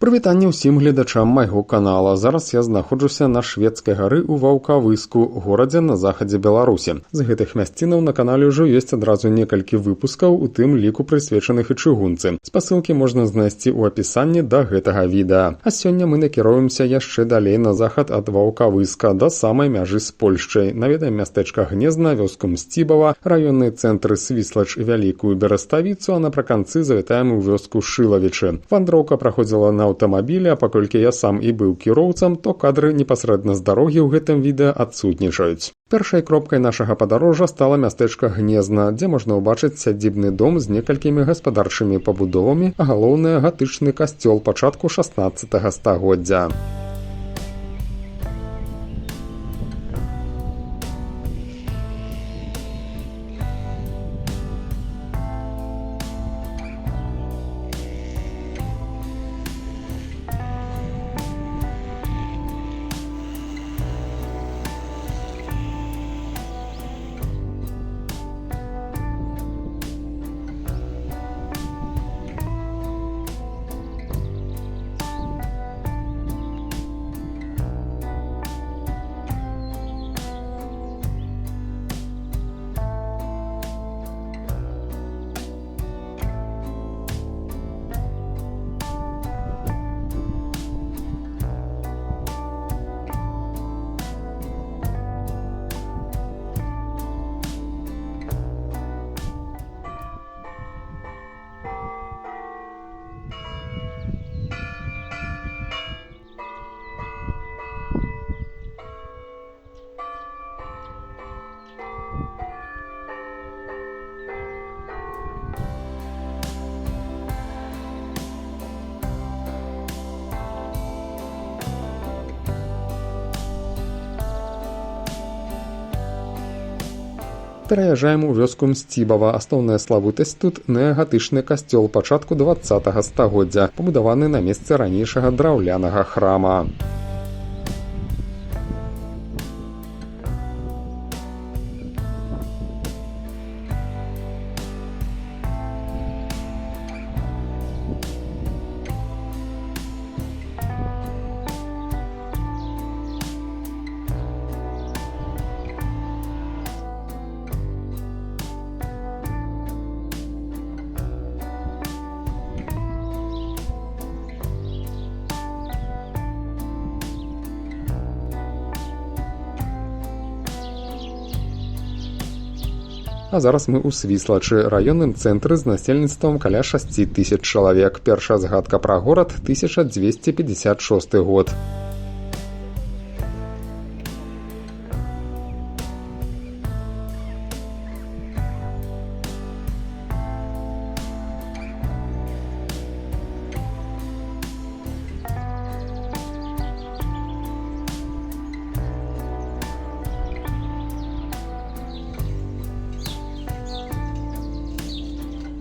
Прывітанне ўсім гледачам майго канала. Зараз я знаходжуся на Шведскай гары ў Ваўкавыску, горадзе на захадзе Беларусі. З гэтых мясцінаў на канале ўжо ёсць адразу некалькі выпускаў, у тым ліку прысвечаных і чыгунцы. Спасылкі можна знайсці ў апісанні да гэтага відэа. А сёння мы накіруемся яшчэ далей на захад ад Ваўкавыска, да самай мяжы з Польшчай. Наведаем мястэчка Гнезна, вёску Мсцібава, раённыя цэнтры Свіслач і Вялікую Бераставіцу, а напрыканцы завітаем у вёску Шылавічы. Вандроўка праходзіла на аўтамабілі, а паколькі я сам і быў кіроўцам, то кадры непасрэдна з дарогі ў гэтым відэа адсутнічаюць. Першай кропкай нашага падарожжа стала мястэчка Гнезна, дзе можна ўбачыць сядзібны дом з некалькімі гаспадарчымі пабудовамі, а галоўнае гатычны касцёл пачатку 16 стагоддзя. Пераязджаем у вёску Мсцібава. Асноўная славутасць тут неагатычны касцёл пачатку 20 стагоддзя, пабудаваны на месцы ранейшага драўлянага храма. А зараз мы ў Свіслачы, раённым цэнтры з насельніцтвам каля 6000 чалавек. Першая згадка пра горад 1256 год.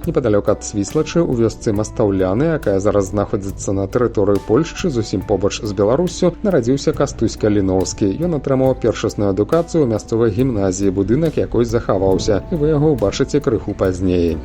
Непадалёк ад Свіслачы у вёсцы Мастаўляны, якая зараз знаходзіцца на тэрыторыі Польшчы, зусім побач з Беларуссю, нарадзіўся Кастусь Каліноўскі. Ён атрымаў першасную адукацыю ў мясцовай гімназіі, будынак якой захаваўся, і вы яго ўбачыце крыху пазней.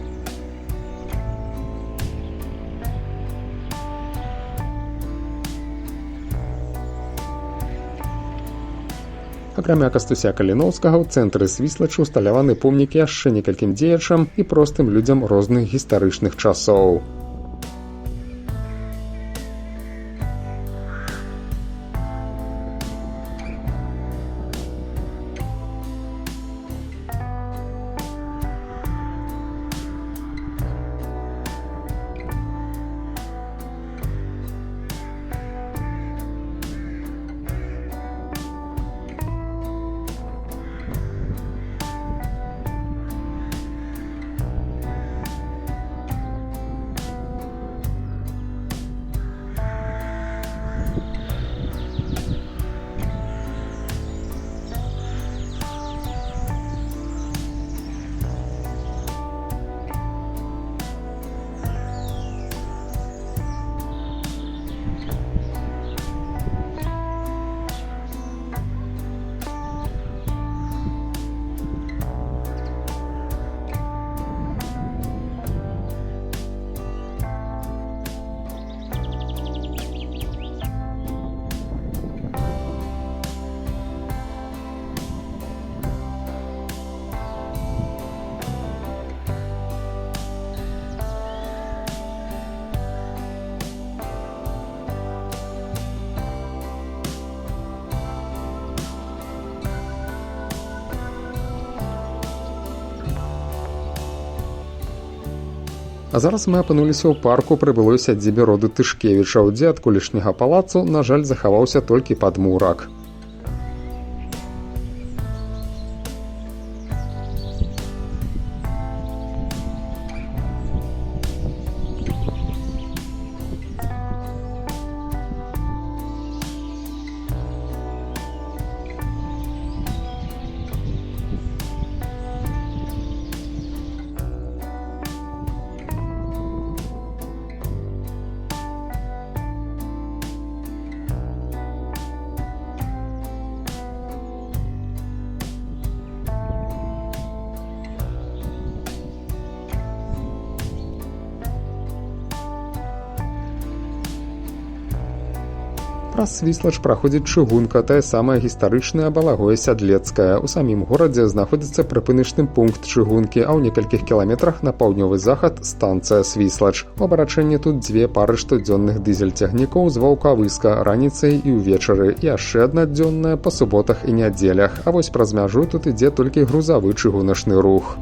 Акрамя Кастуся Каліноўскага, у цэнтры Свіслачы усталяваны помнікі яшчэ некалькім дзеячам і простым людзям розных гістарычных часоў. А зараз мы апынуліся ў парку пры былой сядзібе роду Тышкевічаў, дзе ад колішняга палацу, на жаль, захаваўся толькі падмурак. Праз Свіслач праходзіць чыгунка, тая самая гістарычная Балагое Сядлецкая. У самім горадзе знаходзіцца прыпыначны пункт чыгункі, а ў некалькіх кіламетрах на паўднёвы захад станцыя Свіслач. У абарачэнні тут дзве пары штодзённых дызель-цягнікоў з Ваўкавыска раніцай і ўвечары, і яшчэ адна дзённая па суботах і нядзелях. А вось праз мяжу тут ідзе толькі грузавы чыгуначны рух.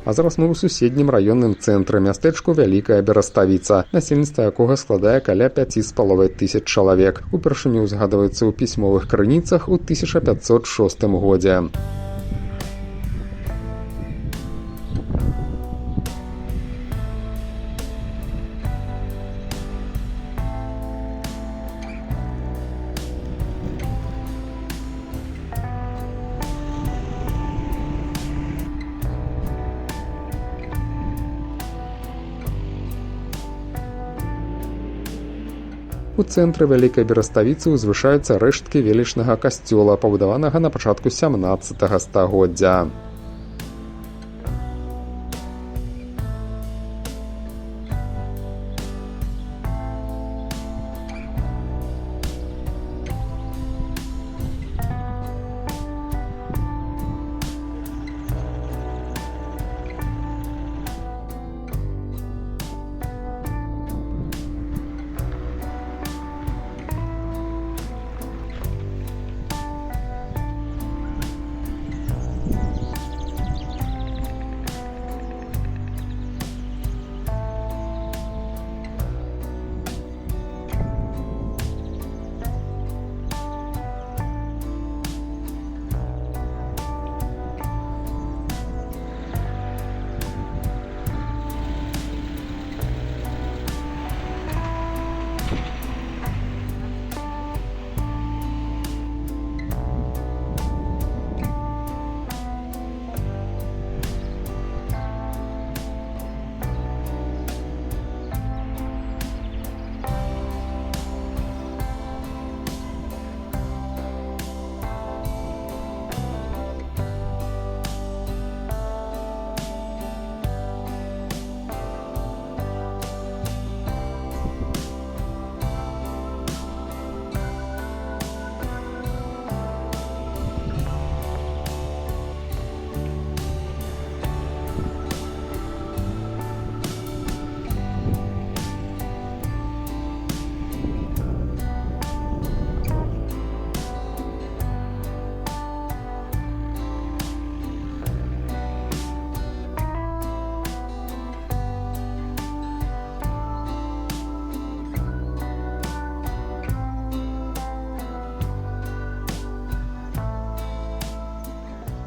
А зараз мы ў суседнім раённым цэнтры, мястэчку Вялікая Бераставіца, насельніцтва якога складае каля 5500 чалавек. Упершыню згадваецца ў пісьмовых крыніцах у 1506 годзе. У цэнтры Вялікай Бераставіцы ўзвышаюцца рэшткі велічнага касцёла, пабудаванага на пачатку 17 стагоддзя.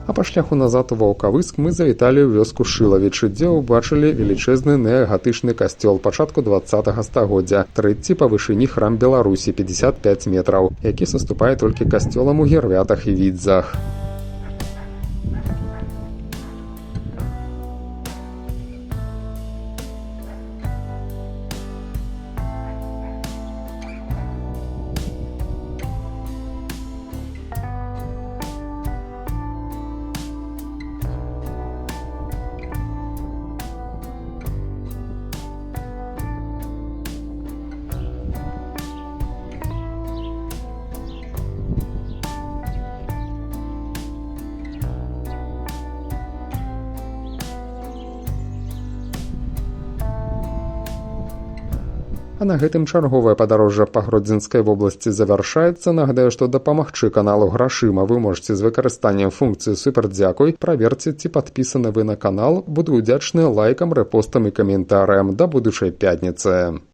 А па шляху назад у Ваўкавыск мы завіталі ў вёску Шылавічы, дзе ўбачылі велічэзны неагатычны касцёл пачатку 20 стагоддзя, трэці па вышыні храм Беларусі 55 метраў, які саступае толькі касцёлам у Гервятах і Відзах. А на гэтым чарговае падарожжа па Гродзенскай вобласці завяршаецца. Нагадаю, што дапамагчы каналу грашыма вы можете з выкарыстаннем функцыі супердзякуй. Праверце, ці падпісаны вы на канал. Буду удзячны лайкам, рэпостам і каментарыям. Да будучай пятніцы.